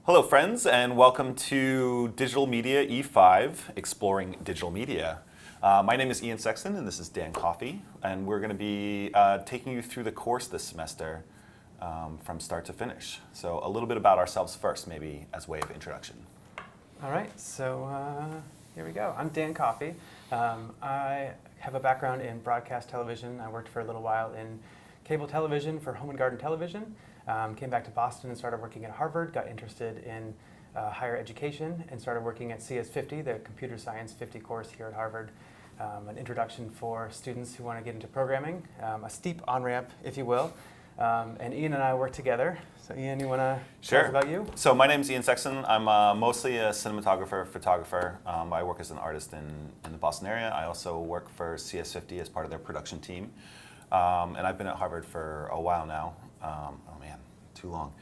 Hello, friends, and welcome to Digital Media E5, Exploring Digital Media. My name is Ian Sexton, and this is Dan Coffey, and we're going to be taking you through the course this semester from start to finish. So a little bit about ourselves first, maybe as way of introduction. All right, so here we go. I'm Dan Coffey. I have a background in broadcast television. I worked for a little while in cable television for Home and Garden Television. Came back to Boston and started working at Harvard, got interested in higher education and started working at CS50, the Computer Science 50 course here at Harvard. An introduction for students who want to get into programming, a steep on-ramp, if you will. And Ian and I work together. So Ian, you want to tell us about you? So my name is Ian Sexton. I'm mostly a cinematographer, photographer. I work as an artist in the Boston area. I also work for CS50 as part of their production team. And I've been at Harvard for a while now. Oh man, too long.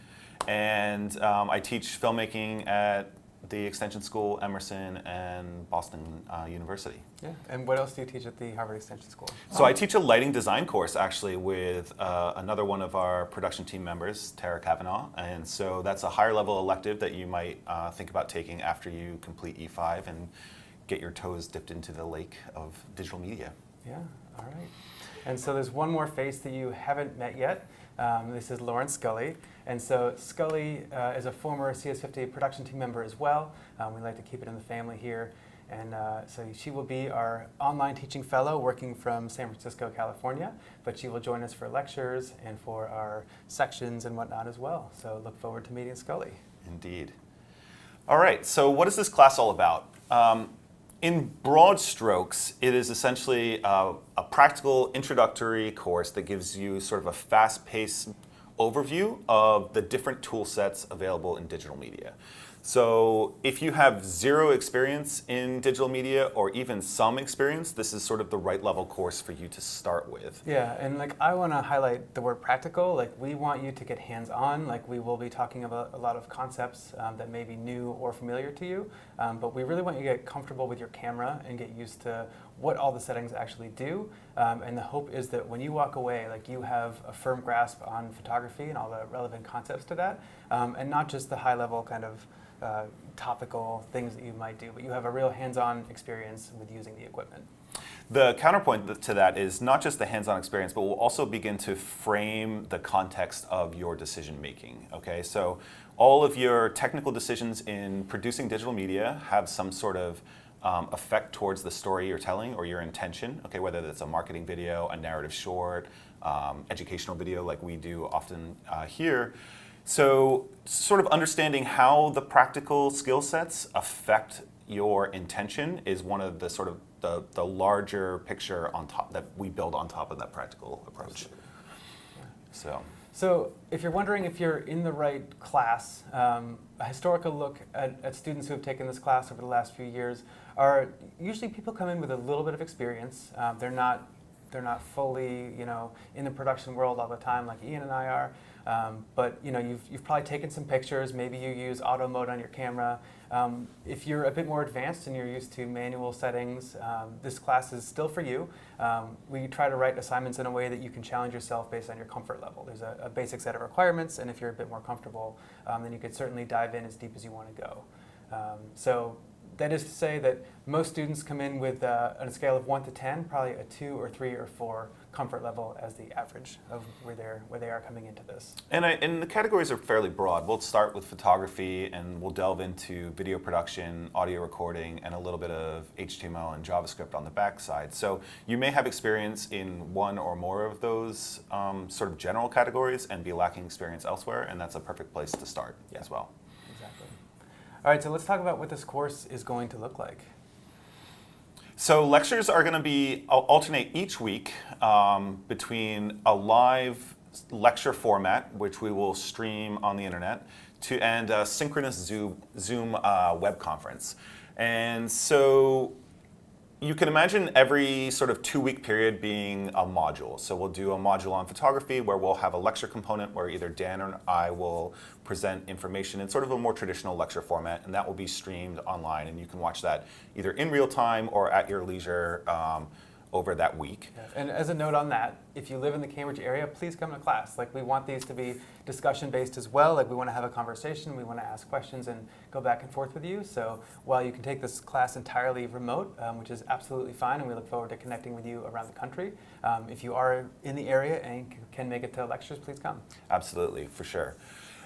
And I teach filmmaking at the Extension School, Emerson, and Boston University. Yeah. And what else do you teach at the Harvard Extension School? So I teach a lighting design course actually with another one of our production team members, Tara Kavanaugh. And so that's a higher level elective that you might think about taking after you complete E5 and get your toes dipped into the lake of digital media. Yeah, all right. And so there's one more face that you haven't met yet. This is Lauren Scully. And so Scully is a former CS50 production team member as well. We like to keep it in the family here. And so she will be our online teaching fellow working from San Francisco, California. But she will join us for lectures and for our sections and whatnot as well. So look forward to meeting Scully. Indeed. All right, so what is this class all about? In broad strokes, it is essentially a practical introductory course that gives you sort of a fast-paced overview of the different tool sets available in digital media. So if you have zero experience in digital media or even some experience, this is sort of the right level course for you to start with. Yeah, and I want to highlight the word practical. We want you to get hands-on. We will be talking about a lot of concepts that may be new or familiar to you, but we really want you to get comfortable with your camera and get used to what all the settings actually do. And the hope is that when you walk away, you have a firm grasp on photography and all the relevant concepts to that, and not just the high-level kind of topical things that you might do, but you have a real hands-on experience with using the equipment. The counterpoint to that is not just the hands-on experience, but we'll also begin to frame the context of your decision making. Okay, so all of your technical decisions in producing digital media have some sort of effect towards the story you're telling or your intention. Okay, whether that's a marketing video, a narrative short, educational video like we do often here. So sort of understanding how the practical skill sets affect your intention is one of the sort of the larger picture on top that we build on top of that practical approach. Yeah. So if you're wondering if you're in the right class, a historical look at students who have taken this class over the last few years are usually people come in with a little bit of experience. They're not fully in the production world all the time like Ian and I are. But you've probably taken some pictures. Maybe you use auto mode on your camera. If you're a bit more advanced and you're used to manual settings, this class is still for you. We try to write assignments in a way that you can challenge yourself based on your comfort level. There's a basic set of requirements, and if you're a bit more comfortable, then you could certainly dive in as deep as you want to go. So that is to say that most students come in with, on a scale of 1 to 10, probably a 2 or 3 or 4 comfort level as the average of where they are coming into this. And the categories are fairly broad. We'll start with photography, and we'll delve into video production, audio recording, and a little bit of HTML and JavaScript on the backside. So you may have experience in one or more of those sort of general categories and be lacking experience elsewhere, and that's a perfect place to start as well. Exactly. All right, so let's talk about what this course is going to look like. So lectures are going to be alternate each week between a live lecture format, which we will stream on the internet, and a synchronous Zoom web conference. And so you can imagine every sort of 2-week period being a module. So we'll do a module on photography where we'll have a lecture component where either Dan or I will present information in sort of a more traditional lecture format, and that will be streamed online, and you can watch that either in real time or at your leisure over that week. Yeah. And as a note on that, if you live in the Cambridge area, please come to class. Like, we want these to be discussion-based as well. Like, we want to have a conversation, we want to ask questions and go back and forth with you. So while you can take this class entirely remote, which is absolutely fine, and we look forward to connecting with you around the country, if you are in the area and can make it to lectures, please come. Absolutely, for sure.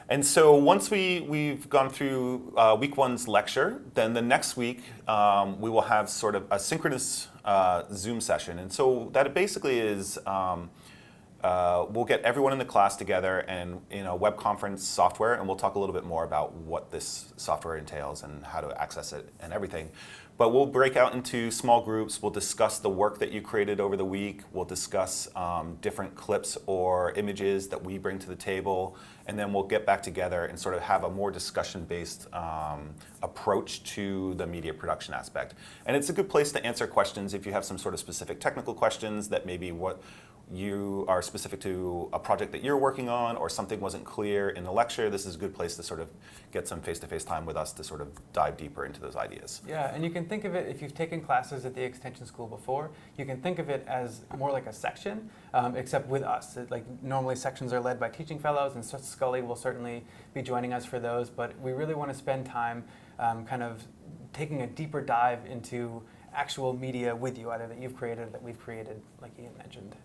And so once we've gone through week one's lecture, then the next week we will have sort of a synchronous Zoom session. And so that basically is we'll get everyone in the class together and in a web conference software, and we'll talk a little bit more about what this software entails and how to access it and everything. But we'll break out into small groups. We'll discuss the work that you created over the week. We'll discuss different clips or images that we bring to the table. And then we'll get back together and sort of have a more discussion-based approach to the media production aspect. And it's a good place to answer questions if you have some sort of specific technical questions that maybe what you are specific to a project that you're working on, or something wasn't clear in the lecture. This is a good place to sort of get some face-to-face time with us to sort of dive deeper into those ideas. Yeah, and you can think of it, if you've taken classes at the Extension School before, you can think of it as more like a section, except with us. Like, normally sections are led by teaching fellows, and Scully will certainly be joining us for those, but we really want to spend time kind of taking a deeper dive into actual media with you, either that you've created or that we've created, like Ian mentioned.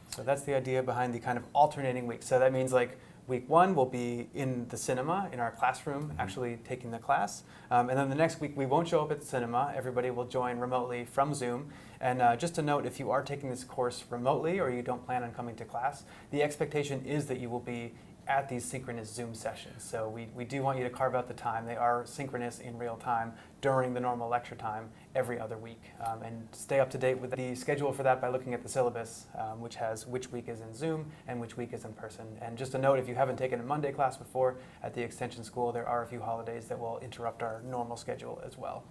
So that's the idea behind the kind of alternating weeks. So that means, like, week one will be in the cinema, in our classroom, actually taking the class. And then the next week we won't show up at the cinema. Everybody will join remotely from Zoom. And just a note, if you are taking this course remotely or you don't plan on coming to class, the expectation is that you will be at these synchronous Zoom sessions. So we do want you to carve out the time. They are synchronous in real time during the normal lecture time every other week. And stay up to date with the schedule for that by looking at the syllabus, which has which week is in Zoom and which week is in person. And just a note, if you haven't taken a Monday class before at the Extension School, there are a few holidays that will interrupt our normal schedule as well.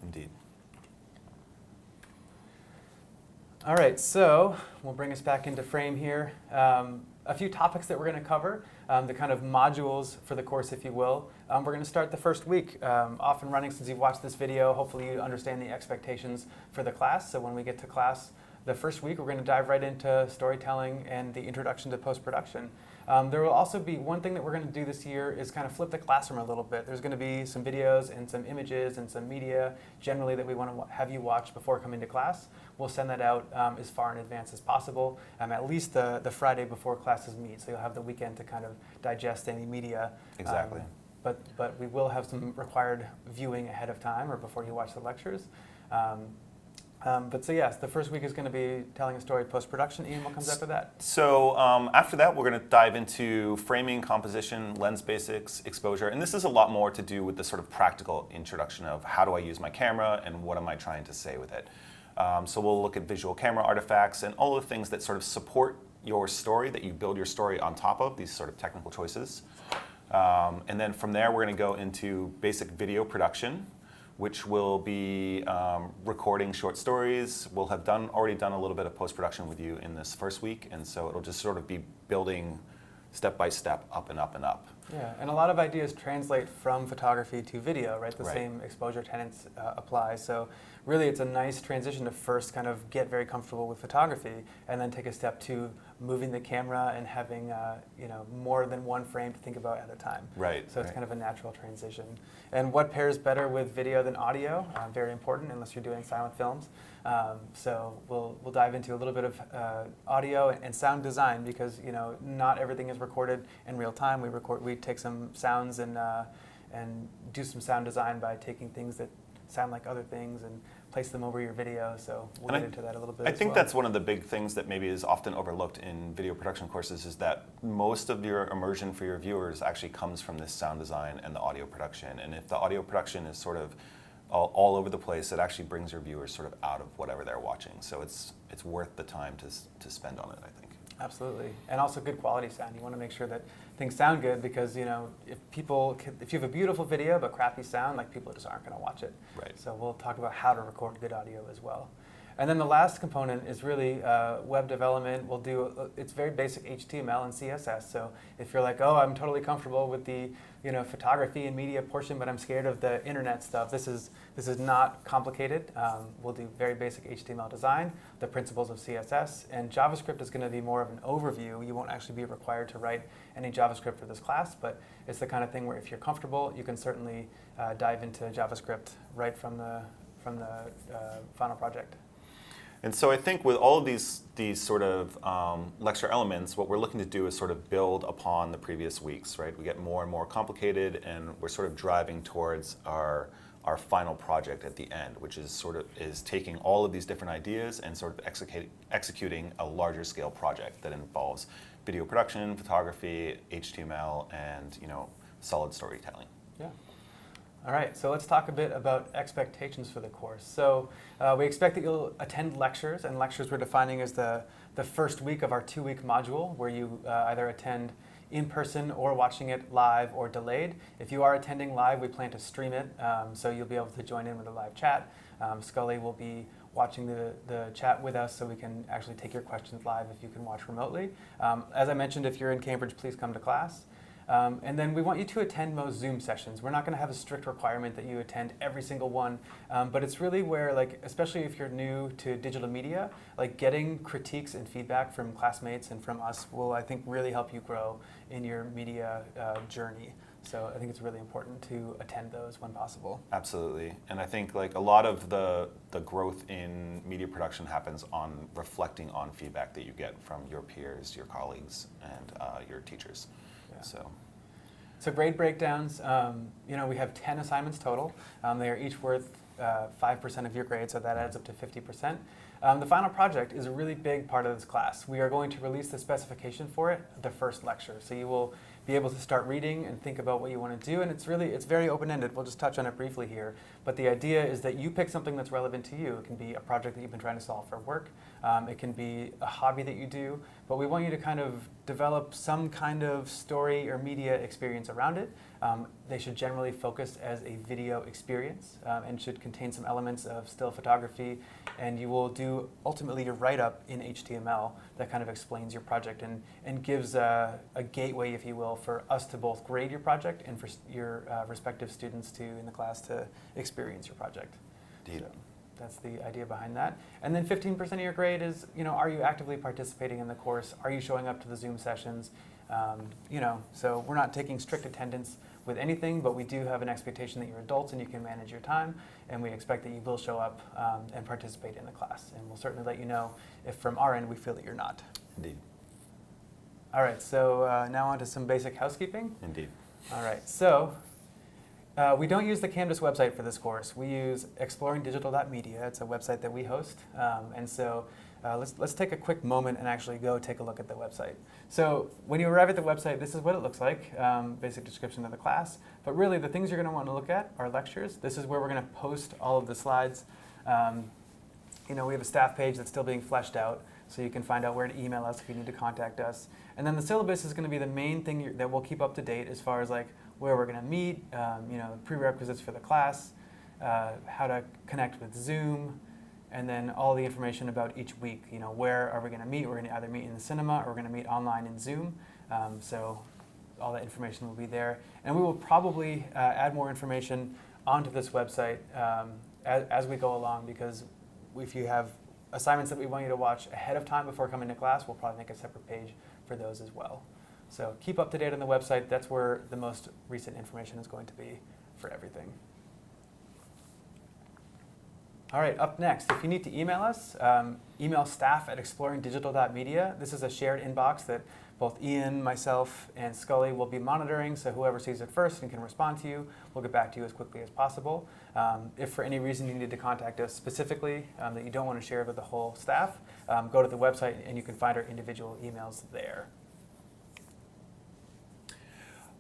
Indeed. All right, so we'll bring us back into frame here. A few topics that we're going to cover, the kind of modules for the course, if you will. We're going to start the first week, off and running. Since you've watched this video, hopefully you understand the expectations for the class. So when we get to class the first week, we're going to dive right into storytelling and the introduction to post-production. There will also be one thing that we're going to do this year is kind of flip the classroom a little bit. There's going to be some videos and some images and some media generally that we want to have you watch before coming to class. We'll send that out as far in advance as possible, at least the Friday before classes meet, so you'll have the weekend to kind of digest any media. Exactly. But we will have some required viewing ahead of time or before you watch the lectures. But so yes, the first week is going to be telling a story post-production. Ian, what comes after that? So after that, we're going to dive into framing, composition, lens basics, exposure, and this is a lot more to do with the sort of practical introduction of how do I use my camera and what am I trying to say with it. So we'll look at visual camera artifacts and all the things that sort of support your story, that you build your story on top of, these sort of technical choices. And then from there, we're going to go into basic video production, which will be recording short stories. We'll have already done a little bit of post-production with you in this first week, and so it'll just sort of be building step by step, up and up and up. Yeah, and a lot of ideas translate from photography to video, right? The Right. same exposure tenets apply. So really it's a nice transition to first kind of get very comfortable with photography and then take a step to moving the camera and having more than one frame to think about at a time. Right. So it's right. kind of a natural transition. And what pairs better with video than audio? Very important unless you're doing silent films. So we'll dive into a little bit of audio and sound design because not everything is recorded in real time. We take some sounds and do some sound design by taking things that sound like other things and place them over your video. So we'll get into that a little bit. I think that's one of the big things that maybe is often overlooked in video production courses is that most of your immersion for your viewers actually comes from this sound design and the audio production. And if the audio production is sort of all over the place, it actually brings your viewers sort of out of whatever they're watching. So it's worth the time to spend on it, I think. Absolutely, and also good quality sound. You want to make sure that things sound good because if you have a beautiful video but crappy sound, like people just aren't going to watch it. Right. So we'll talk about how to record good audio as well. And then the last component is really web development. We'll do, it's very basic HTML and CSS. So if you're like, oh, I'm totally comfortable with the photography and media portion, but I'm scared of the internet stuff, this is not complicated. We'll do very basic HTML design, the principles of CSS, and JavaScript is going to be more of an overview. You won't actually be required to write any JavaScript for this class, but it's the kind of thing where if you're comfortable, you can certainly dive into JavaScript right from the final project. And so I think with all of these sort of lecture elements, what we're looking to do is sort of build upon the previous weeks, right? We get more and more complicated, and we're sort of driving towards our final project at the end, which is taking all of these different ideas and sort of executing a larger scale project that involves video production, photography, HTML, and solid storytelling. Yeah. All right, so let's talk a bit about expectations for the course. So we expect that you'll attend lectures, and lectures we're defining as the first week of our 2-week module, where you either attend in person or watching it live or delayed. If you are attending live, we plan to stream it, so you'll be able to join in with a live chat. Scully will be watching the chat with us, so we can actually take your questions live if you can watch remotely. As I mentioned, if you're in Cambridge, please come to class. And then we want you to attend most Zoom sessions. We're not going to have a strict requirement that you attend every single one, but it's really where, especially if you're new to digital media, getting critiques and feedback from classmates and from us will, I think, really help you grow in your media journey. So I think it's really important to attend those when possible. Absolutely, and I think a lot of the growth in media production happens on reflecting on feedback that you get from your peers, your colleagues, and your teachers. Yeah. So grade breakdowns, we have 10 assignments total. They are each worth 5% of your grade, so that adds up to 50%. The final project is a really big part of this class. We are going to release the specification for it the first lecture. So you will be able to start reading and think about what you want to do, and it's very open-ended. We'll just touch on it briefly here. But the idea is that you pick something that's relevant to you. It can be a project that you've been trying to solve for work. It can be a hobby that you do. But we want you to kind of develop some kind of story or media experience around it. They should generally focus as a video experience and should contain some elements of still photography. And you will do ultimately your write-up in HTML that kind of explains your project and gives a gateway, if you will, for us to both grade your project and for your respective students in the class to experience your project. Indeed. So that's the idea behind that. And then 15% of your grade is, are you actively participating in the course? Are you showing up to the Zoom sessions? So we're not taking strict attendance with anything, but we do have an expectation that you're adults and you can manage your time, and we expect that you will show up and participate in the class. And we'll certainly let you know if from our end we feel that you're not. Indeed. All right, so now on to some basic housekeeping. Indeed. All right, so we don't use the Canvas website for this course. We use exploringdigital.media. It's a website that we host, and so let's take a quick moment and actually go take a look at the website. So when you arrive at the website, this is what it looks like, basic description of the class. But really, the things you're going to want to look at are lectures. This is where we're going to post all of the slides. We have a staff page that's still being fleshed out, so you can find out where to email us if you need to contact us. And then the syllabus is going to be the main thing that we'll keep up to date as far as where we're going to meet, prerequisites for the class, how to connect with Zoom, and then all the information about each week. Where are we going to meet? We're going to either meet in the cinema or we're going to meet online in Zoom. So all that information will be there. And we will probably add more information onto this website as we go along, because if you have assignments that we want you to watch ahead of time before coming to class, we'll probably make a separate page for those as well. So keep up to date on the website. That's where the most recent information is going to be for everything. All right, up next, if you need to email us, email staff@exploringdigital.media. This is a shared inbox that both Ian, myself, and Scully will be monitoring, so whoever sees it first and can respond to you, we'll get back to you as quickly as possible. If for any reason you need to contact us specifically that you don't want to share with the whole staff, go to the website and you can find our individual emails there.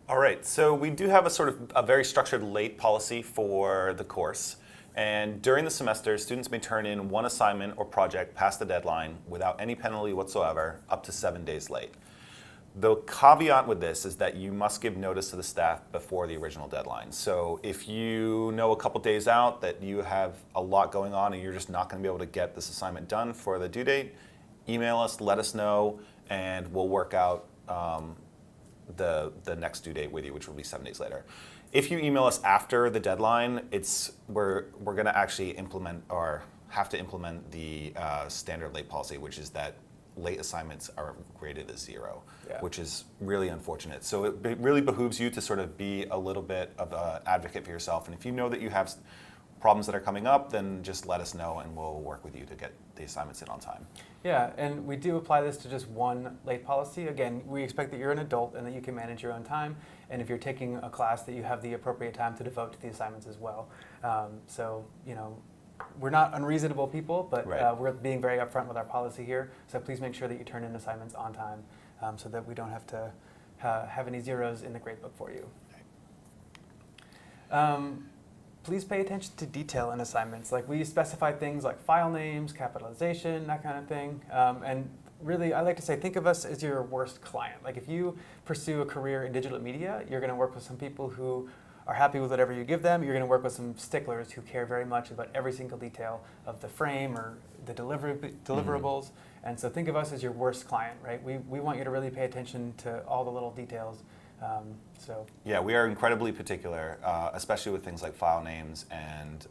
All right, so we do have a very structured late policy for the course. And during the semester, students may turn in one assignment or project past the deadline without any penalty whatsoever, up to 7 days late. The caveat with this is that you must give notice to the staff before the original deadline. So if you know a couple days out that you have a lot going on and you're just not going to be able to get this assignment done for the due date, email us, let us know, and we'll work out the next due date with you, which will be 7 days later. If you email us after the deadline, we're going to actually implement or have to implement the standard late policy, which is that late assignments are graded as 0, which is really unfortunate. So it really behooves you to sort of be a little bit of an advocate for yourself. And if you know that you have problems that are coming up, then just let us know and we'll work with you to get the assignments in on time. Yeah, and we do apply this to just one late policy. Again, we expect that you're an adult and that you can manage your own time. And if you're taking a class, that you have the appropriate time to devote to the assignments as well. So, you know, we're not unreasonable people, but we're being very upfront with our policy here. So please make sure that you turn in assignments on time so that we don't have to have any zeros in the gradebook for you. Please pay attention to detail in assignments. Like, we specify things like file names, capitalization, that kind of thing. And really, I like to say, think of us as your worst client. Like, if you pursue a career in digital media, you're going to work with some people who are happy with whatever you give them. You're going to work with some sticklers who care very much about every single detail of the frame or the deliverables. And so think of us as your worst client, right? We want you to really pay attention to all the little details. Yeah, we are incredibly particular, especially with things like file names and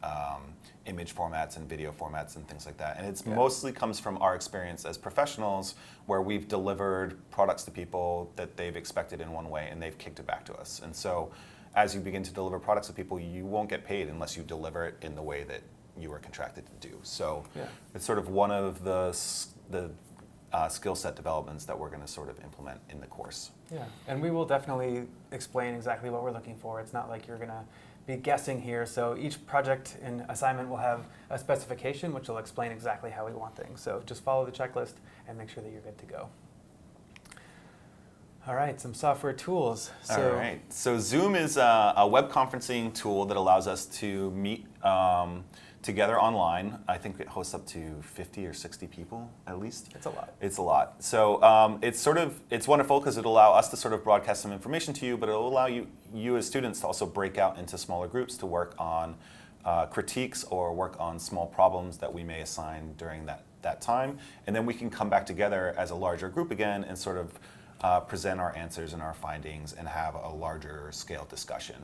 image formats and video formats and things like that. And it's mostly comes from our experience as professionals, where we've delivered products to people that they've expected in one way and they've kicked it back to us. And so as you begin to deliver products to people, you won't get paid unless you deliver it in the way that you were contracted to do. So it's sort of one of the skill set developments that we're going to sort of implement in the course. Yeah, and we will definitely explain exactly what we're looking for. It's not like you're going to be guessing here. So each project and assignment will have a specification which will explain exactly how we want things. So just follow the checklist and make sure that you're good to go. All right, some software tools. All right, so Zoom is a web conferencing tool that allows us to meet together online. I think it hosts up to 50 or 60 people at least. It's a lot. It's a lot. So it's wonderful because it'll allow us to sort of broadcast some information to you, but it'll allow you as students to also break out into smaller groups to work on critiques or work on small problems that we may assign during that time. And then we can come back together as a larger group again and sort of present our answers and our findings and have a larger scale discussion.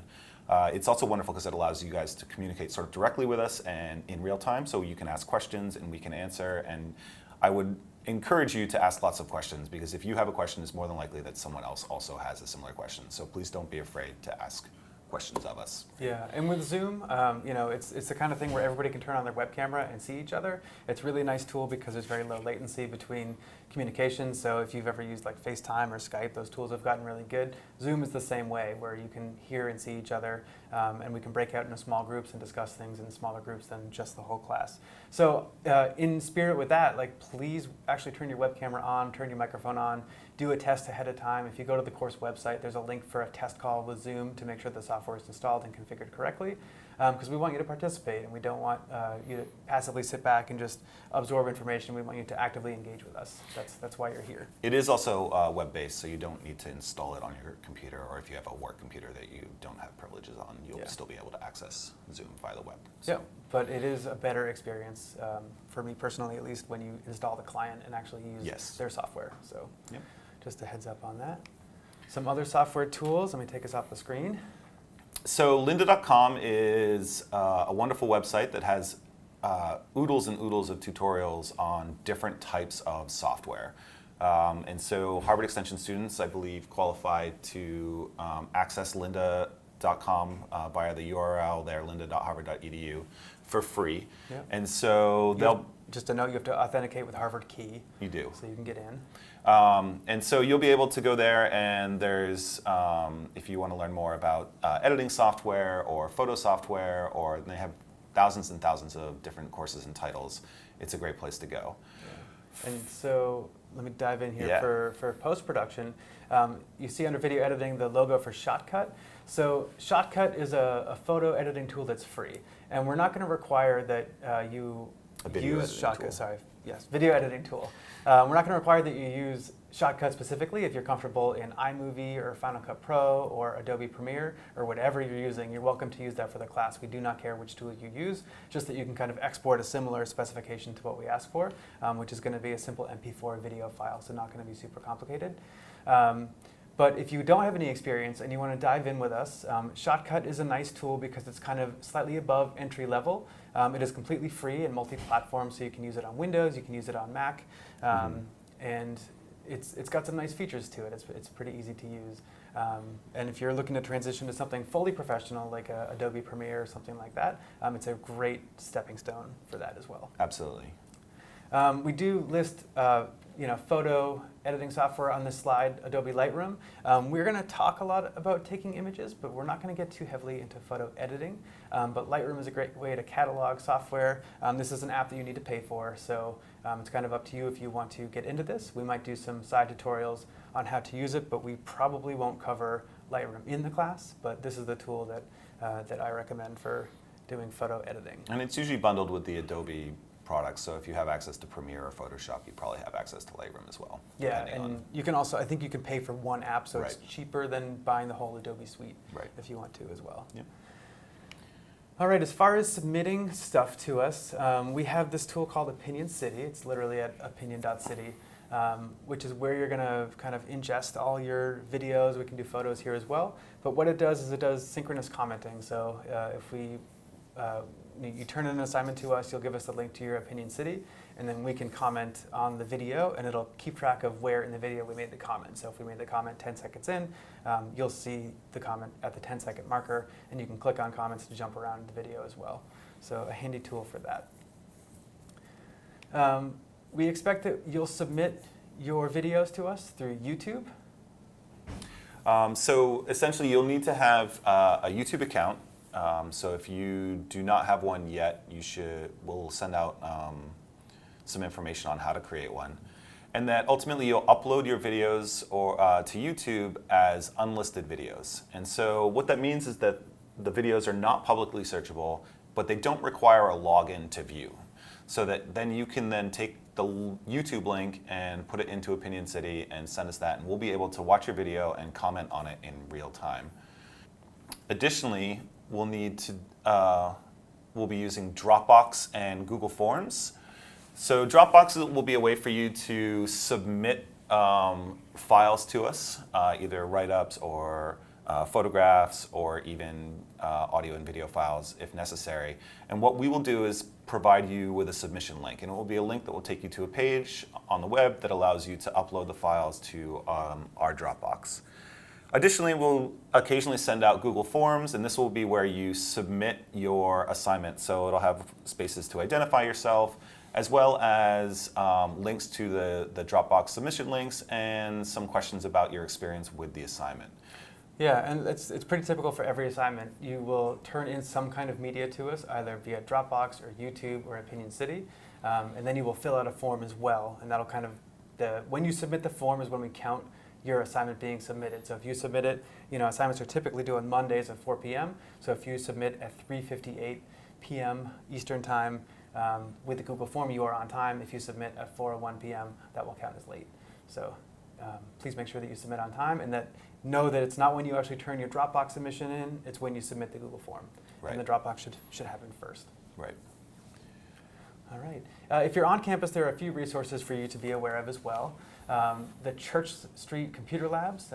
It's also wonderful because it allows you guys to communicate sort of directly with us and in real time, so you can ask questions and we can answer. And I would encourage you to ask lots of questions, because if you have a question, it's more than likely that someone else also has a similar question. So please don't be afraid to ask questions of us. Yeah, and with Zoom, you know, it's the kind of thing where everybody can turn on their web camera and see each other. It's a really nice tool because there's very low latency between communications. So if you've ever used like FaceTime or Skype, those tools have gotten really good. Zoom is the same way, where you can hear and see each other, and we can break out into small groups and discuss things in smaller groups than just the whole class. So in spirit with that, like, please actually turn your web camera on, turn your microphone on, do a test ahead of time. If you go to the course website, there's a link for a test call with Zoom to make sure the software is installed and configured correctly, because we want you to participate and we don't want you to passively sit back and just absorb information. We want you to actively engage with us. That's why you're here. It is also web-based, so you don't need to install it on your computer, or if you have a work computer that you don't have privileges on, you'll still be able to access Zoom via the web. So. Yeah, but it is a better experience, for me personally at least, when you install the client and actually use their software. So just a heads up on that. Some other software tools. Let me take us off the screen. So lynda.com is a wonderful website that has oodles and oodles of tutorials on different types of software. And so Harvard Extension students, I believe, qualify to access lynda.com via the URL there, lynda.harvard.edu, for free. Yep. And so just a note, you have to authenticate with Harvard Key. You do. So you can get in. And so you'll be able to go there, and there's, if you want to learn more about editing software or photo software, or they have thousands and thousands of different courses and titles, it's a great place to go. Yeah. And so let me dive in here for post-production. You see under video editing the logo for Shotcut. So Shotcut is a photo editing tool that's free, and we're not going to require that you use Shotcut. Sorry, Yes, video editing tool. We're not going to require that you use Shotcut specifically. If you're comfortable in iMovie or Final Cut Pro or Adobe Premiere or whatever you're using, you're welcome to use that for the class. We do not care which tool you use, just that you can kind of export a similar specification to what we ask for, which is going to be a simple MP4 video file, so not going to be super complicated. But if you don't have any experience and you want to dive in with us, Shotcut is a nice tool because it's kind of slightly above entry level. It is completely free and multi-platform, so you can use it on Windows, you can use it on Mac, and it's got some nice features to it. It's pretty easy to use. And if you're looking to transition to something fully professional, like Adobe Premiere or something like that, it's a great stepping stone for that as well. Absolutely. We do list photo editing software on this slide, Adobe Lightroom. We're going to talk a lot about taking images, but we're not going to get too heavily into photo editing. But Lightroom is a great way to catalog software. This is an app that you need to pay for, so it's kind of up to you if you want to get into this. We might do some side tutorials on how to use it, but we probably won't cover Lightroom in the class. But this is the tool that I recommend for doing photo editing. And it's usually bundled with the Adobe products, so if you have access to Premiere or Photoshop, you probably have access to Lightroom as well. Yeah, and you can also, I think you can pay for one app, so it's cheaper than buying the whole Adobe suite if you want to as well. Yep. All right, as far as submitting stuff to us, we have this tool called Opinion City. It's literally at opinion.city, which is where you're going to kind of ingest all your videos. We can do photos here as well. But what it does is it does synchronous commenting. So if you turn in an assignment to us, you'll give us a link to your Opinion City, and then we can comment on the video, and it'll keep track of where in the video we made the comment. So if we made the comment 10 seconds in, you'll see the comment at the 10-second marker, and you can click on comments to jump around the video as well. So a handy tool for that. We expect that you'll submit your videos to us through YouTube. So essentially, you'll need to have a YouTube account. So if you do not have one yet, we'll send out some information on how to create one. And that ultimately you'll upload your videos to YouTube as unlisted videos. And so what that means is that the videos are not publicly searchable, but they don't require a login to view. So that then you can then take the YouTube link and put it into Opinion City and send us that, and we'll be able to watch your video and comment on it in real time. Additionally, we'll be using Dropbox and Google Forms. So Dropbox will be a way for you to submit files to us, either write-ups or photographs or even audio and video files if necessary. And what we will do is provide you with a submission link. And it will be a link that will take you to a page on the web that allows you to upload the files to our Dropbox. Additionally, we'll occasionally send out Google Forms, and this will be where you submit your assignment. So it'll have spaces to identify yourself, as well as links to the Dropbox submission links and some questions about your experience with the assignment. Yeah, and it's pretty typical for every assignment. You will turn in some kind of media to us, either via Dropbox or YouTube or Opinion City, and then you will fill out a form as well. And that'll kind of, when you submit the form is when we count your assignment being submitted. So if you submit it, assignments are typically due on Mondays at 4 p.m. So if you submit at 3:58 p.m. Eastern Time with the Google form, you are on time. If you submit at 4:01 p.m., that will count as late. So please make sure that you submit on time, and know that it's not when you actually turn your Dropbox submission in, it's when you submit the Google form. Right. And the Dropbox should happen first. Right. All right. If you're on campus, there are a few resources for you to be aware of as well. The Church Street Computer Labs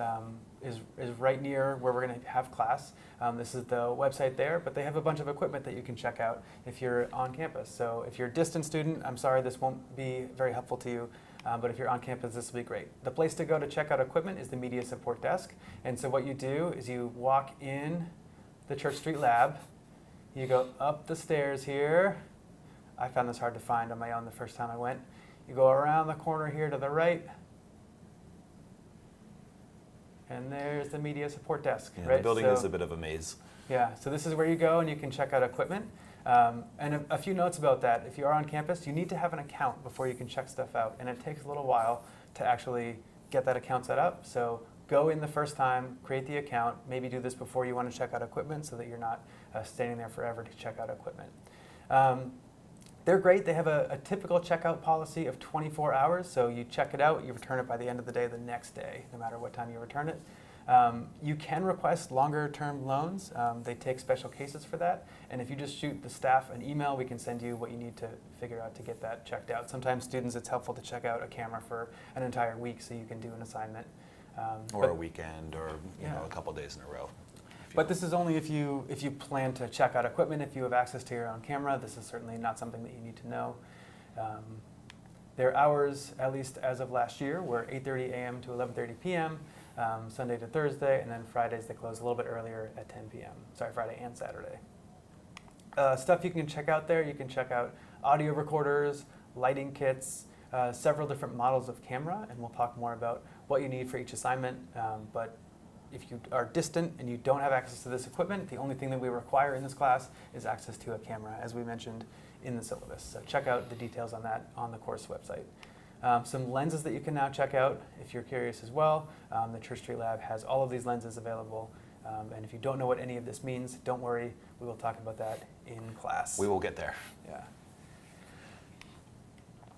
is right near where we're going to have class. This is the website there, but they have a bunch of equipment that you can check out if you're on campus. So if you're a distant student, I'm sorry this won't be very helpful to you, but if you're on campus, this will be great. The place to go to check out equipment is the Media Support Desk. And so what you do is you walk in the Church Street Lab, you go up the stairs here. I found this hard to find on my own the first time I went. You go around the corner here to the right, and there's the Media Support Desk. Yeah, right? The building is a bit of a maze. Yeah, so this is where you go and you can check out equipment. And a few notes about that. If you are on campus, you need to have an account before you can check stuff out, and it takes a little while to actually get that account set up. So go in the first time, create the account, maybe do this before you want to check out equipment so that you're not standing there forever to check out equipment. They're great. They have a typical checkout policy of 24 hours. So you check it out, you return it by the end of the day the next day, no matter what time you return it. You can request longer term loans. They take special cases for that. And if you just shoot the staff an email, we can send you what you need to figure out to get that checked out. Sometimes students, it's helpful to check out a camera for an entire week so you can do an assignment. Or a weekend, or Yeah. a couple days in a row. But this is only if you plan to check out equipment. If you have access to your own camera, this is certainly not something that you need to know. Their hours, at least as of last year, were 8:30 a.m. to 11:30 p.m., Sunday to Thursday, and then Fridays they close a little bit earlier at 10 p.m. Sorry, Friday and Saturday. Stuff you can check out there, you can check out audio recorders, lighting kits, several different models of camera, and we'll talk more about what you need for each assignment. But if you are distant and you don't have access to this equipment, the only thing that we require in this class is access to a camera, as we mentioned in the syllabus. So check out the details on that on the course website. Some lenses that you can now check out if you're curious as well. The Church Street Lab has all of these lenses available. And if you don't know what any of this means, don't worry. We will talk about that in class. We will get there. Yeah.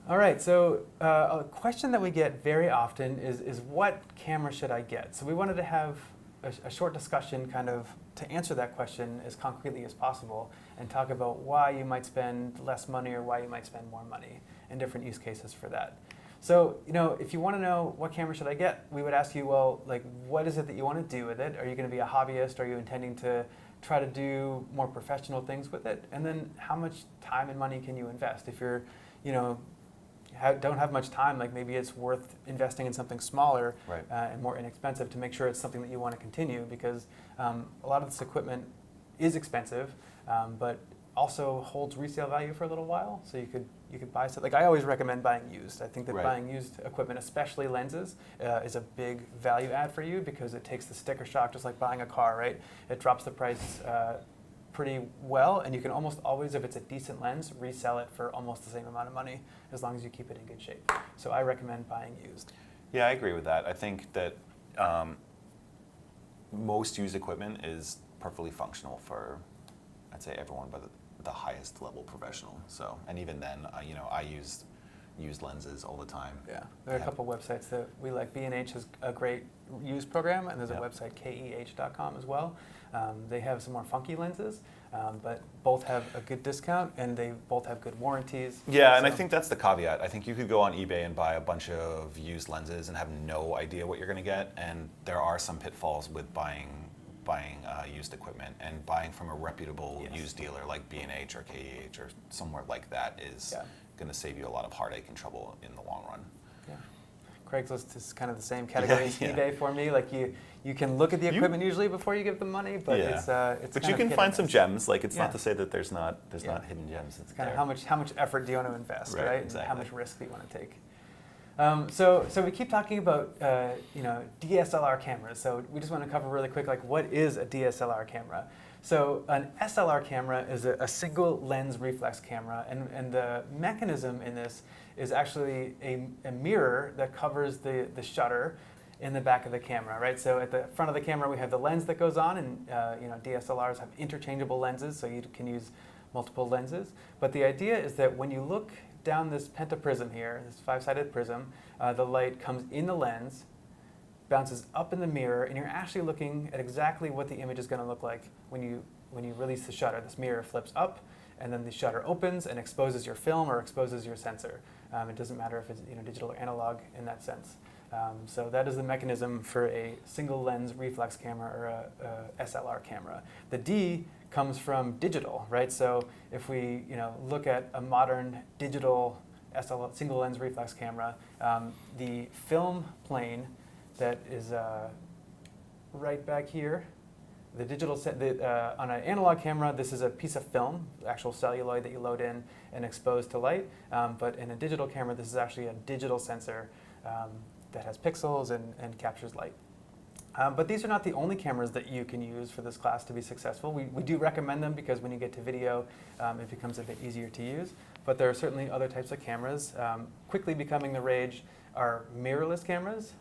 All right, so a question that we get very often is what camera should I get? So we wanted to have a short discussion kind of to answer that question as concretely as possible and talk about why you might spend less money or why you might spend more money and different use cases for that. So, if you want to know what camera should I get, we would ask you, well, like, what is it that you want to do with it? Are you going to be a hobbyist? Are you intending to try to do more professional things with it? And then how much time and money can you invest? If you're, don't have much time, like maybe it's worth investing in something smaller Right. And more inexpensive to make sure it's something that you want to continue, because a lot of this equipment is expensive, but also holds resale value for a little while. So you could buy something. Like I always recommend buying used. I think that Right. buying used equipment, especially lenses, is a big value add for you because it takes the sticker shock, just like buying a car, right? It drops the price pretty well, and you can almost always, if it's a decent lens, resell it for almost the same amount of money as long as you keep it in good shape. So I recommend buying used. Yeah, I agree with that. I think that most used equipment is perfectly functional for, I'd say, everyone but the highest level professional. So, and even then, I use lenses all the time. Yeah, there are a couple websites that we like. B&H has a great used program, and there's a website, keh.com, as well. They have some more funky lenses, but both have a good discount, and they both have good warranties. Yeah, and I think that's the caveat. I think you could go on eBay and buy a bunch of used lenses and have no idea what you're going to get, and there are some pitfalls with buying used equipment, and buying from a reputable used dealer like B&H or KEH or somewhere like that is going to save you a lot of heartache and trouble in the long run. Yeah. Craigslist is kind of the same category as Yeah. eBay for me. Like you can look at the equipment usually before you give the money, but it's But kind you of can hit find and some miss. gems. Like it's Yeah. not to say that there's not Yeah. hidden gems. It's Kind of there. how much effort do you want to invest, Right, right? exactly. And how much risk do you want to take? So we keep talking about DSLR cameras. So we just want to cover really quick, like what is a DSLR camera? So an SLR camera is a single lens reflex camera, and the mechanism in this is actually a mirror that covers the shutter in the back of the camera, right? So at the front of the camera we have the lens that goes on, and DSLRs have interchangeable lenses, so you can use multiple lenses. But the idea is that when you look down this pentaprism here, this 5-sided prism, the light comes in the lens, bounces up in the mirror, and you're actually looking at exactly what the image is going to look like when you release the shutter. This mirror flips up, and then the shutter opens and exposes your film or exposes your sensor. It doesn't matter if it's digital or analog in that sense. So that is the mechanism for a single lens reflex camera or a SLR camera. The D comes from digital, right? So if we look at a modern digital SLR, single lens reflex camera, the film plane that is right back here, the digital on an analog camera, this is a piece of film, actual celluloid that you load in and expose to light. But in a digital camera, this is actually a digital sensor that has pixels and captures light. But these are not the only cameras that you can use for this class to be successful. We do recommend them because when you get to video, it becomes a bit easier to use. But there are certainly other types of cameras. Quickly becoming the rage are mirrorless cameras.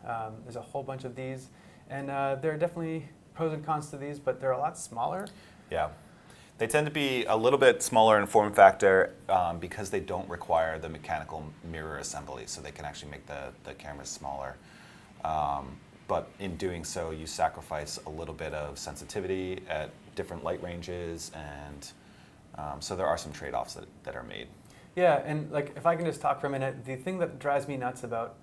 There's a whole bunch of these. And there are definitely pros and cons to these, but they're a lot smaller. Yeah. They tend to be a little bit smaller in form factor because they don't require the mechanical mirror assembly, so they can actually make the cameras smaller. But in doing so, you sacrifice a little bit of sensitivity at different light ranges, and so there are some trade-offs that are made. Yeah, and like if I can just talk for a minute, the thing that drives me nuts about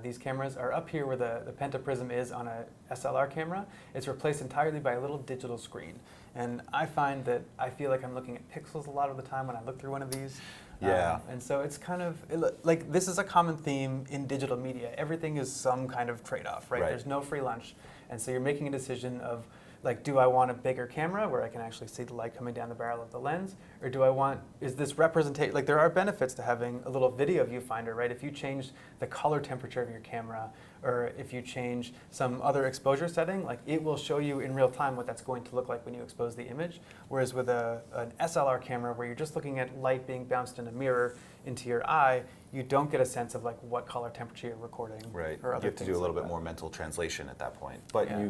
these cameras are up here where the pentaprism is on a SLR camera. It's replaced entirely by a little digital screen. And I find that I feel like I'm looking at pixels a lot of the time when I look through one of these. Yeah. And so it's kind of, like this is a common theme in digital media. Everything is some kind of trade-off, right? Right. There's no free lunch. And so you're making a decision of, like, do I want a bigger camera where I can actually see the light coming down the barrel of the lens? Or do I want, is this representation, like there are benefits to having a little video viewfinder, right? If you change the color temperature of your camera, or if you change some other exposure setting, like it will show you in real time what that's going to look like when you expose the image. Whereas with an SLR camera where you're just looking at light being bounced in a mirror into your eye, you don't get a sense of like what color temperature you're recording. Right. Or other You have to do things a little like bit that. more mental translation at that point. But Yeah.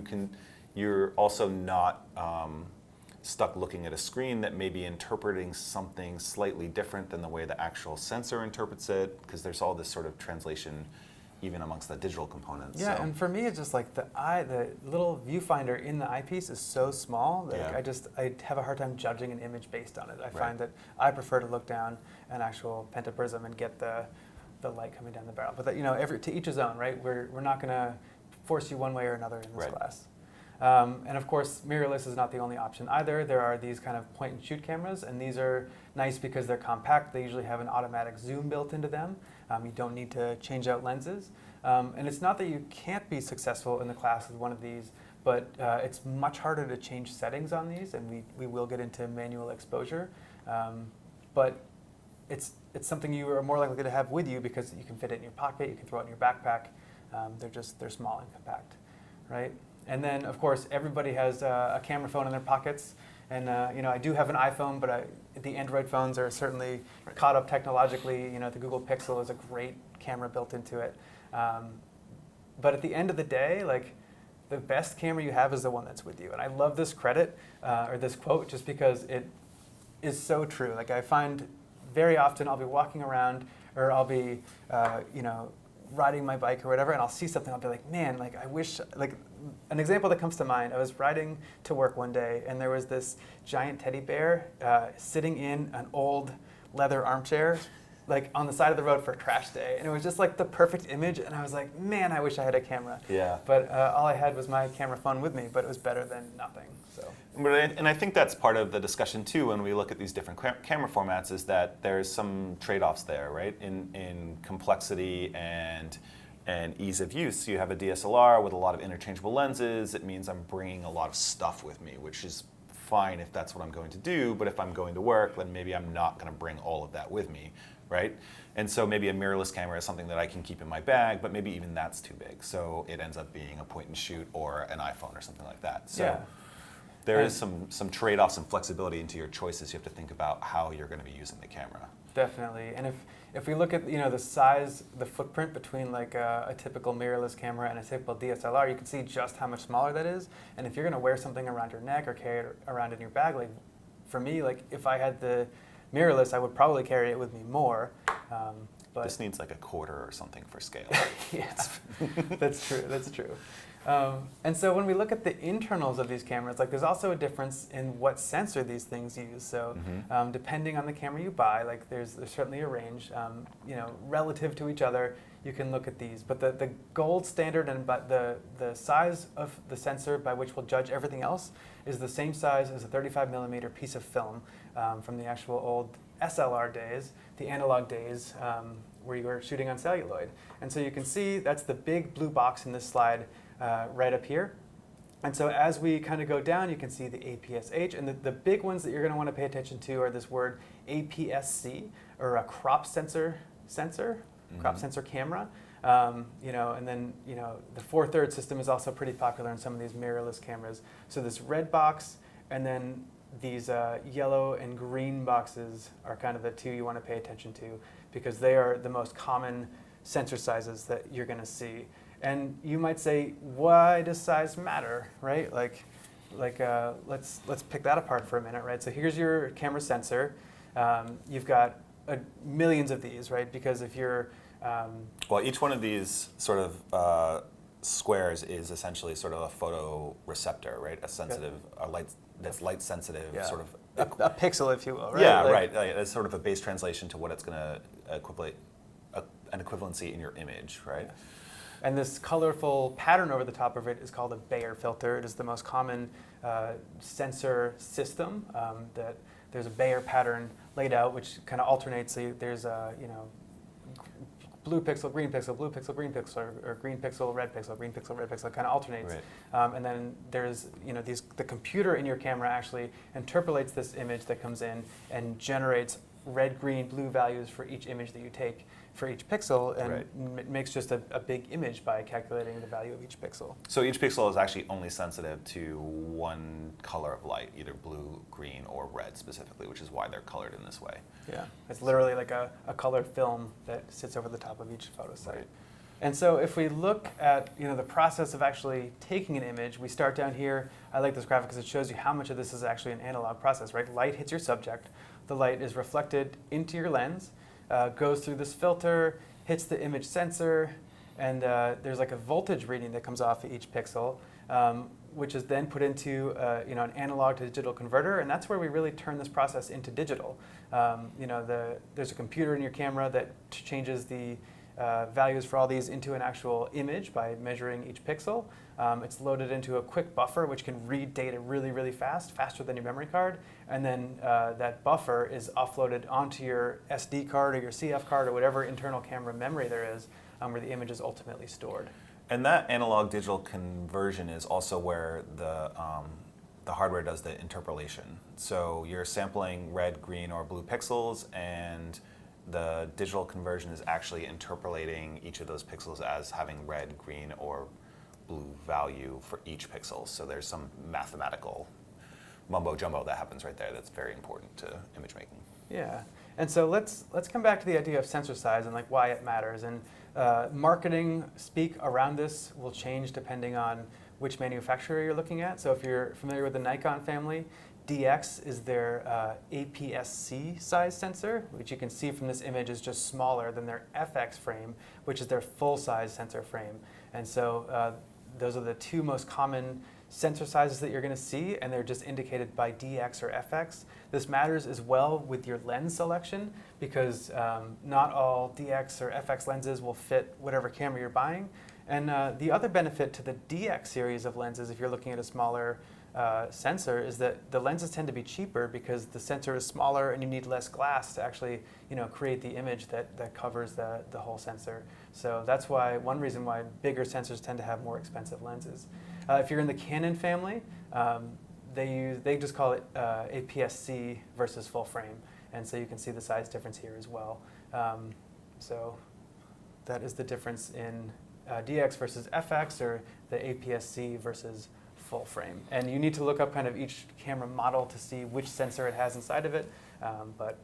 you're also not stuck looking at a screen that may be interpreting something slightly different than the way the actual sensor interprets it, because there's all this sort of translation even amongst the digital components. Yeah, so. and for me, it's just like the little viewfinder in the eyepiece is so small that Yeah. I have a hard time judging an image based on it. I Right. find that I prefer to look down an actual pentaprism and get the light coming down the barrel. But that, to each his own, right? We're not going to force you one way or another in this Right. class. And of course, mirrorless is not the only option either. There are these kind of point and shoot cameras, and these are nice because they're compact. They usually have an automatic zoom built into them. You don't need to change out lenses. And it's not that you can't be successful in the class with one of these, but it's much harder to change settings on these, and we will get into manual exposure. But it's something you are more likely to have with you because you can fit it in your pocket, you can throw it in your backpack. They're small and compact, right? And then, of course, everybody has a camera phone in their pockets. And I do have an iPhone, but the Android phones are certainly caught up technologically. The Google Pixel is a great camera built into it. But at the end of the day, like the best camera you have is the one that's with you. And I love this credit or this quote just because it is so true. Like I find very often I'll be walking around or I'll be, riding my bike or whatever, and I'll see something, I'll be like, man, like I wish, like an example that comes to mind, I was riding to work one day and there was this giant teddy bear sitting in an old leather armchair, like on the side of the road for a trash day. And it was just like the perfect image, and I was like, man, I wish I had a camera. Yeah. But all I had was my camera phone with me, but it was better than nothing, so. And I think that's part of the discussion too when we look at these different camera formats, is that there's some trade-offs there, right? In complexity and ease of use. You have a DSLR with a lot of interchangeable lenses. It means I'm bringing a lot of stuff with me, which is fine if that's what I'm going to do. But if I'm going to work, then maybe I'm not going to bring all of that with me, right? And so maybe a mirrorless camera is something that I can keep in my bag, but maybe even that's too big. So it ends up being a point and shoot or an iPhone or something like that. So. Yeah. There is some trade-offs and flexibility into your choices. You have to think about how you're going to be using the camera. Definitely, and if we look at the size, the footprint between like a typical mirrorless camera and a typical DSLR, you can see just how much smaller that is. And if you're going to wear something around your neck or carry it around in your bag, like for me, like if I had the mirrorless, I would probably carry it with me more. But This needs like a quarter or something for scale. yeah, that's true. That's true. And so when we look at the internals of these cameras, like there's also a difference in what sensor these things use. So depending on the camera you buy, like there's certainly a range. Relative to each other, you can look at these. But the gold standard and but the size of the sensor by which we'll judge everything else is the same size as a 35 millimeter piece of film from the actual old SLR days, the analog days where you were shooting on celluloid. And so you can see that's the big blue box in this slide right up here. And so as we kind of go down, you can see the APS-H. And the big ones that you're going to want to pay attention to are this word APS-C, or a crop sensor, crop sensor camera. And then the 4/3 system is also pretty popular in some of these mirrorless cameras. So this red box and then these yellow and green boxes are kind of the two you want to pay attention to, because they are the most common sensor sizes that you're going to see. And you might say, why does size matter, right? Like, like let's pick that apart for a minute, right? So here's your camera sensor. You've got millions of these, right? Because if you're Well, each one of these sort of squares is essentially sort of a photoreceptor, right? A sensitive, a light that's light sensitive, sort of. a pixel, if you will, right? Yeah, Like, right. It's sort of a base translation to what it's going to equate an equivalency in your image, right? And this colorful pattern over the top of it is called a Bayer filter. It is the most common sensor system that there's a Bayer pattern laid out, which kind of alternates. So there's a blue pixel, green pixel, blue pixel, green pixel, or green pixel, red pixel, green pixel, red pixel. It kind of alternates. Right. And then there's the computer in your camera actually interpolates this image that comes in and generates red, green, blue values for each image that you take for each pixel, and Right. makes just a big image by calculating the value of each pixel. So each pixel is actually only sensitive to one color of light, either blue, green, or red specifically, which is why they're colored in this way. Yeah, it's literally like a colored film that sits over the top of each photo site. Right. And so if we look at the process of actually taking an image, we start down here. I like this graphic because it shows you how much of this is actually an analog process, right? Light hits your subject. The light is reflected into your lens, goes through this filter, hits the image sensor, and there's like a voltage reading that comes off each pixel, which is then put into an analog to digital converter, and that's where we really turn this process into digital. There's a computer in your camera that changes the values for all these into an actual image by measuring each pixel. It's loaded into a quick buffer which can read data really, really fast, faster than your memory card. And then that buffer is offloaded onto your SD card or your CF card or whatever internal camera memory there is, where the image is ultimately stored. And that analog digital conversion is also where the hardware does the interpolation. So you're sampling red, green, or blue pixels, and the digital conversion is actually interpolating each of those pixels as having red, green, or blue value for each pixel. So there's some mathematical mumbo jumbo that happens right there that's very important to image making. Yeah, and so let's come back to the idea of sensor size and like why it matters. And marketing speak around this will change depending on which manufacturer you're looking at. So if you're familiar with the Nikon family, DX is their APS-C size sensor, which you can see from this image is just smaller than their FX frame, which is their full-size sensor frame. And so those are the two most common sensor sizes that you're going to see, and they're just indicated by DX or FX. This matters as well with your lens selection because not all DX or FX lenses will fit whatever camera you're buying. And the other benefit to the DX series of lenses, if you're looking at a smaller sensor, is that the lenses tend to be cheaper because the sensor is smaller and you need less glass to actually create the image that covers the whole sensor. So that's one reason why bigger sensors tend to have more expensive lenses. If you're in the Canon family, they just call it APS-C versus full frame, and so you can see the size difference here as well. So that is the difference in DX versus FX, or the APS-C versus full frame. And you need to look up kind of each camera model to see which sensor it has inside of it, but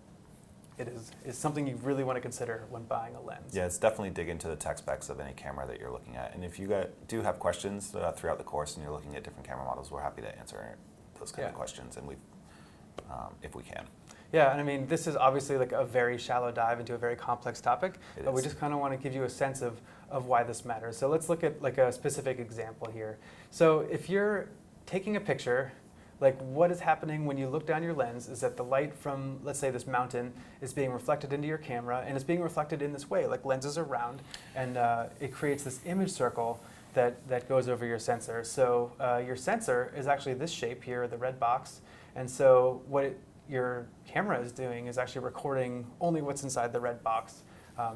it is something you really want to consider when buying a lens. Yeah, it's definitely dig into the tech specs of any camera that you're looking at. And if you do have questions throughout the course and you're looking at different camera models, we're happy to answer those kind of questions, and if we can. Yeah, and I mean, this is obviously like a very shallow dive into a very complex topic, but we is. just kind of want to give you a sense of why this matters. So let's look at like a specific example here. So if you're taking a picture, like what is happening when you look down your lens is that the light from, let's say, this mountain is being reflected into your camera, and it's being reflected in this way, like lenses are round, and it creates this image circle that goes over your sensor. So your sensor is actually this shape here, the red box, and so your camera is doing is actually recording only what's inside the red box,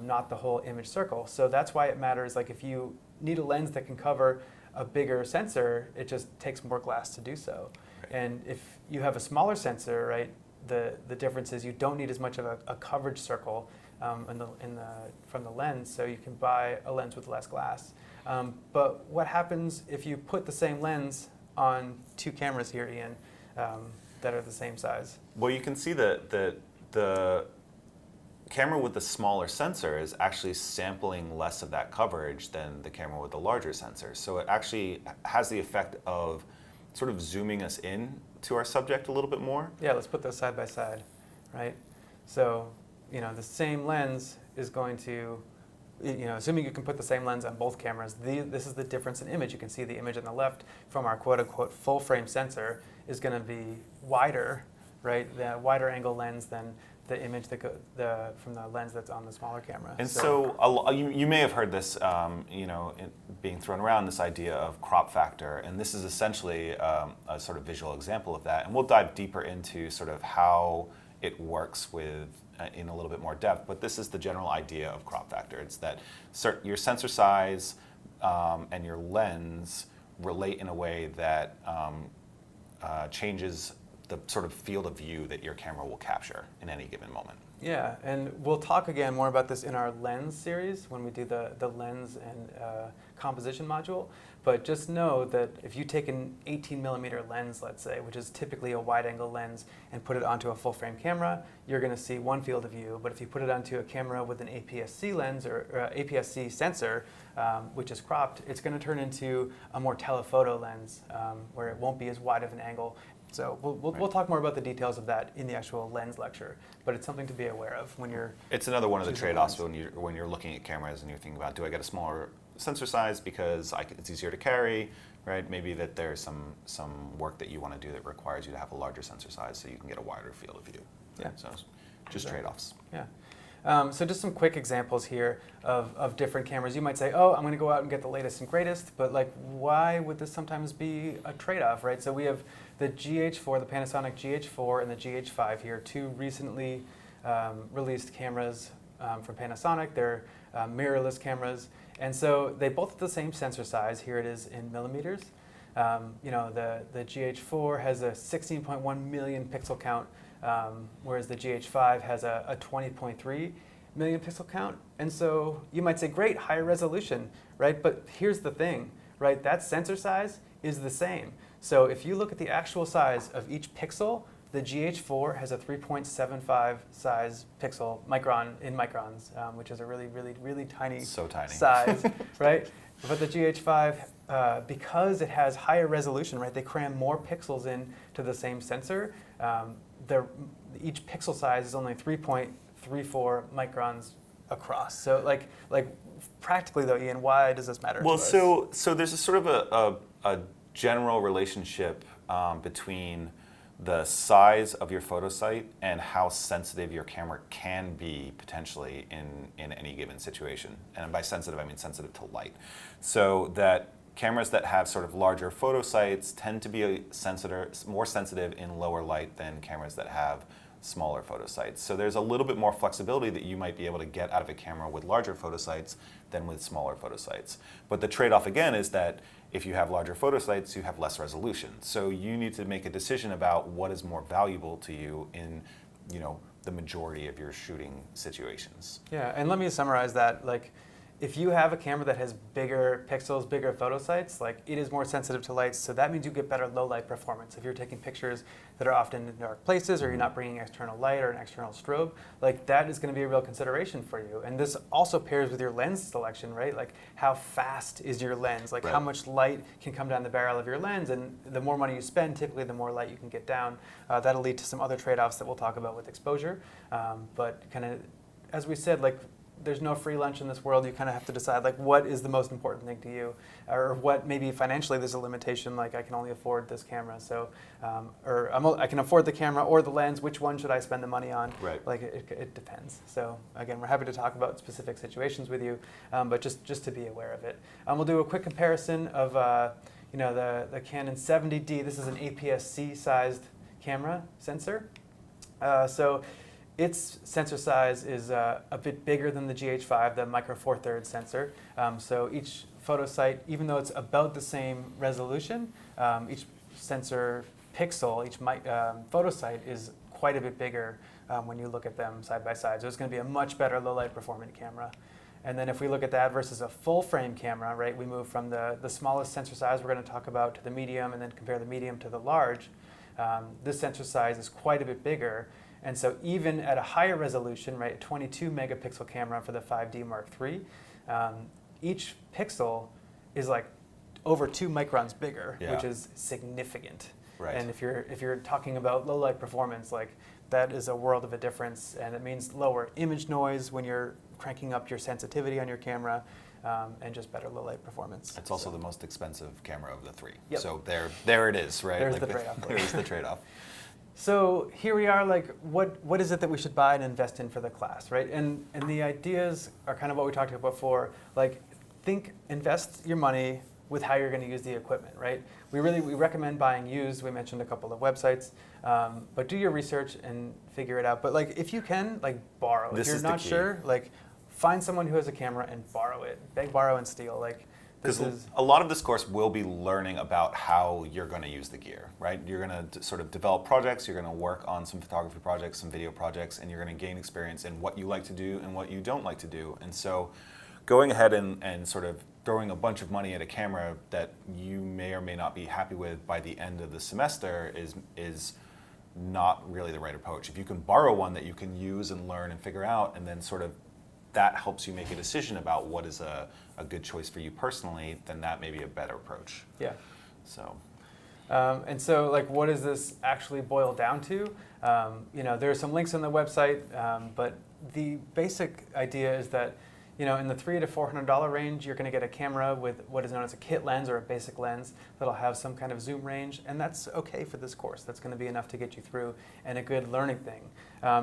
not the whole image circle. So that's why it matters. Like if you need a lens that can cover a bigger sensor, it just takes more glass to do so. Right. And if you have a smaller sensor, right, the difference is you don't need as much of a coverage circle from the lens, so you can buy a lens with less glass. But what happens if you put the same lens on two cameras here, Ian, that are the same size? Well, you can see that the camera with the smaller sensor is actually sampling less of that coverage than the camera with the larger sensor. So it actually has the effect of sort of zooming us in to our subject a little bit more. Yeah, let's put those side by side, right? So, the same lens is going to, assuming you can put the same lens on both cameras, this is the difference in image. You can see the image on the left from our quote-unquote full-frame sensor is going to be wider, right? The wider angle lens than the image from the lens that's on the smaller camera. And so you may have heard this, being thrown around, this idea of crop factor, and this is essentially a sort of visual example of that. And we'll dive deeper into sort of how it works in a little bit more depth. But this is the general idea of crop factor. It's that your sensor size and your lens relate in a way that changes the sort of field of view that your camera will capture in any given moment. Yeah, and we'll talk again more about this in our lens series when we do the lens and composition module. But just know that if you take an 18 millimeter lens, let's say, which is typically a wide angle lens, and put it onto a full frame camera, you're going to see one field of view. But if you put it onto a camera with an APS-C lens or APS-C sensor, which is cropped, it's going to turn into a more telephoto lens where it won't be as wide of an angle. So we'll talk more about the details of that in the actual lens lecture, but it's something to be aware of when you're. It's another one of the trade-offs when you're looking at cameras and you're thinking about, do I get a smaller sensor size because it's easier to carry, right? Maybe that there's some work that you want to do that requires you to have a larger sensor size so you can get a wider field of view. Yeah. So just trade-offs. Yeah. So just some quick examples here of different cameras. You might say, oh, I'm going to go out and get the latest and greatest, but why would this sometimes be a trade-off, right? So we have the GH4, the Panasonic GH4 and the GH5 here, two recently released cameras from Panasonic. They're mirrorless cameras, and so they both have the same sensor size. Here it is in millimeters. The GH4 has a 16.1 million pixel count, whereas the GH5 has a 20.3 million pixel count. And so you might say, great, higher resolution, right? But here's the thing, right? That sensor size is the same. So if you look at the actual size of each pixel, the GH4 has a 3.75 size microns, which is a really, really, really tiny, size, right? But the GH5, because it has higher resolution, right? They cram more pixels in to the same sensor. Each pixel size is only 3.34 microns across. So, practically though, Ian, why does this matter? Well, so there's a sort of a general relationship between the size of your photo site and how sensitive your camera can be potentially in any given situation. And by sensitive, I mean sensitive to light. So that cameras that have sort of larger photo sites tend to be more sensitive in lower light than cameras that have smaller photo sites. So there's a little bit more flexibility that you might be able to get out of a camera with larger photo sites than with smaller photo sites. But the trade-off again is that if you have larger photo sites, you have less resolution. So you need to make a decision about what is more valuable to you in, the majority of your shooting situations. Yeah, and let me summarize that. If you have a camera that has bigger pixels, bigger photo sites, it is more sensitive to light, so that means you get better low light performance. If you're taking pictures that are often in dark places or you're not bringing external light or an external strobe, that is going to be a real consideration for you. And this also pairs with your lens selection, right? How fast is your lens? Right. How much light can come down the barrel of your lens? And the more money you spend, typically the more light you can get down. That'll lead to some other trade-offs that we'll talk about with exposure. But kind of, as we said, there's no free lunch in this world. You kind of have to decide what is the most important thing to you, or what maybe financially there's a limitation. I can only afford this camera, so or I can afford the camera or the lens. Which one should I spend the money on? Right. It depends. So again, we're happy to talk about specific situations with you, but just to be aware of it. We'll do a quick comparison of the Canon 70D. This is an APS-C sized camera sensor. So its sensor size is a bit bigger than the GH5, the Micro Four Thirds sensor. So each photo site, even though it's about the same resolution, each sensor pixel, each photo site is quite a bit bigger when you look at them side by side. So it's going to be a much better low light performant camera. And then if we look at that versus a full frame camera, right, we move from the smallest sensor size we're going to talk about to the medium, and then compare the medium to the large. This sensor size is quite a bit bigger. And so even at a higher resolution, right, a 22 megapixel camera for the 5D Mark III, each pixel is over 2 microns bigger, Yeah. which is significant. Right. And if you're talking about low light performance, like that is a world of a difference, and it means lower image noise when you're cranking up your sensitivity on your camera, and just better low light performance. It's also the most expensive camera of the 3. Yep. So there it is, right? There's the trade-off. There's the trade-off. So here we are, like, what is it that we should buy and invest in for the class, right? And the ideas are kind of what we talked about before. Like, invest your money with how you're going to use the equipment, right? We recommend buying used. We mentioned a couple of websites, but do your research and figure it out. But like, if you can, like, borrow. This if you're is the not key. sure, like, find someone who has a camera and borrow it. Beg, borrow, and steal. Like, this Because is a lot of this course will be learning about how you're going to use the gear, right? You're going to sort of develop projects, you're going to work on some photography projects, some video projects, and you're going to gain experience in what you like to do and what you don't like to do. And so going ahead and sort of throwing a bunch of money at a camera that you may or may not be happy with by the end of the semester is not really the right approach. If you can borrow one that you can use and learn and figure out, and then sort of that helps you make a decision about what is a good choice for you personally, then that may be a better approach. yeah. So, And so, like, what does this actually boil down to? There are some links on the website, but the basic idea is that, in the $300 to $400 range, you're going to get a camera with what is known as a kit lens or a basic lens that'll have some kind of zoom range, and that's okay for this course. That's going to be enough to get you through and a good learning thing.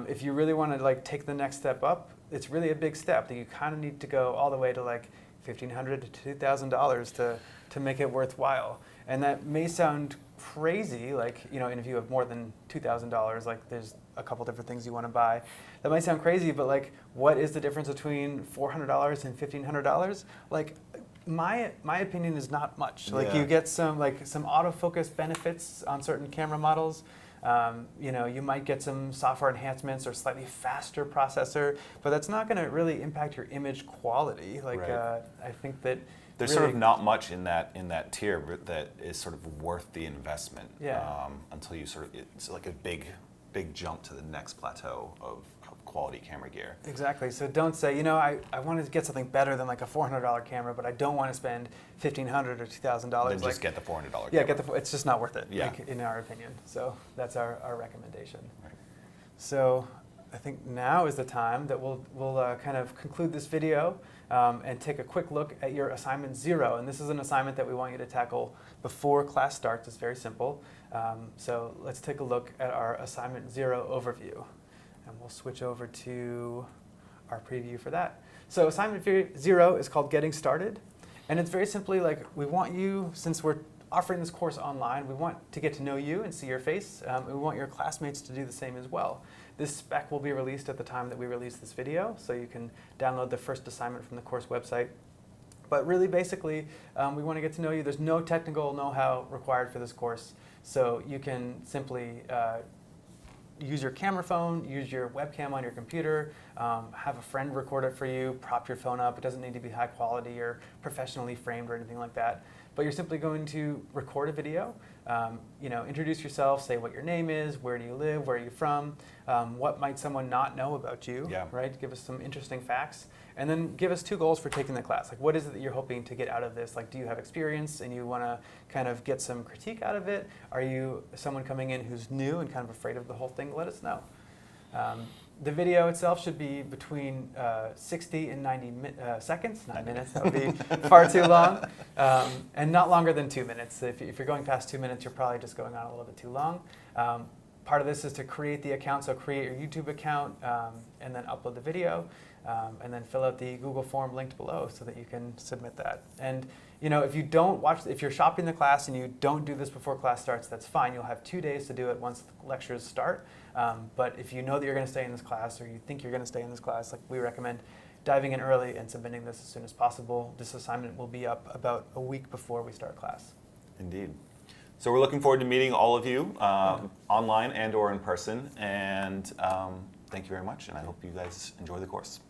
If you really want to, like, take the next step up, it's really a big step that you kind of need to go all the way to like $1,500 to $2,000 to make it worthwhile. And that may sound crazy, like, and if you have more than $2,000, like, there's a couple different things you want to buy. That might sound crazy, but like, what is the difference between $400 and $1,500? Like, my opinion is not much. Like, Yeah. you get some autofocus benefits on certain camera models. You might get some software enhancements or slightly faster processor, but that's not going to really impact your image quality. Like, Right. I think that there's really, sort of not much in that tier that is sort of worth the investment. Yeah. Until you it's like a big jump to the next plateau of quality camera gear. Exactly. So don't say, I want to get something better than like a $400 camera, but I don't want to spend $1,500 or $2,000. Then just get the $400 Yeah, camera. it's just not worth it. Yeah. Like, in our opinion. So that's our recommendation. Right. So I think now is the time that we'll kind of conclude this video and take a quick look at your assignment 0. And this is an assignment that we want you to tackle before class starts. It's very simple. So let's take a look at our assignment 0 overview. And we'll switch over to our preview for that. So assignment 0 is called Getting Started. And it's very simply like, we want you, since we're offering this course online, we want to get to know you and see your face. We want your classmates to do the same as well. This spec will be released at the time that we release this video, so you can download the first assignment from the course website. But really, basically, we want to get to know you. There's no technical know-how required for this course, so you can simply use your camera phone, use your webcam on your computer, have a friend record it for you, prop your phone up. It doesn't need to be high quality or professionally framed or anything like that. But you're simply going to record a video, introduce yourself, say what your name is, where do you live, where are you from, what might someone not know about you, Yeah. right? Give us some interesting facts. And then give us 2 goals for taking the class. Like, what is it that you're hoping to get out of this? Like, do you have experience and you want to kind of get some critique out of it? Are you someone coming in who's new and kind of afraid of the whole thing? Let us know. The video itself should be between 60 and 90 seconds, not minutes. That would be far too long. And not longer than 2 minutes. If you're going past 2 minutes, you're probably just going on a little bit too long. Part of this is to create the account, so create your YouTube account and then upload the video. And then fill out the Google form linked below so that you can submit that. And if you're shopping the class and you don't do this before class starts, that's fine. You'll have 2 days to do it once the lectures start. But if you know that you're going to stay in this class or you think you're going to stay in this class, like, we recommend diving in early and submitting this as soon as possible. This assignment will be up about a week before we start class. Indeed. So we're looking forward to meeting all of you online and or in person. And thank you very much. And I hope you guys enjoy the course.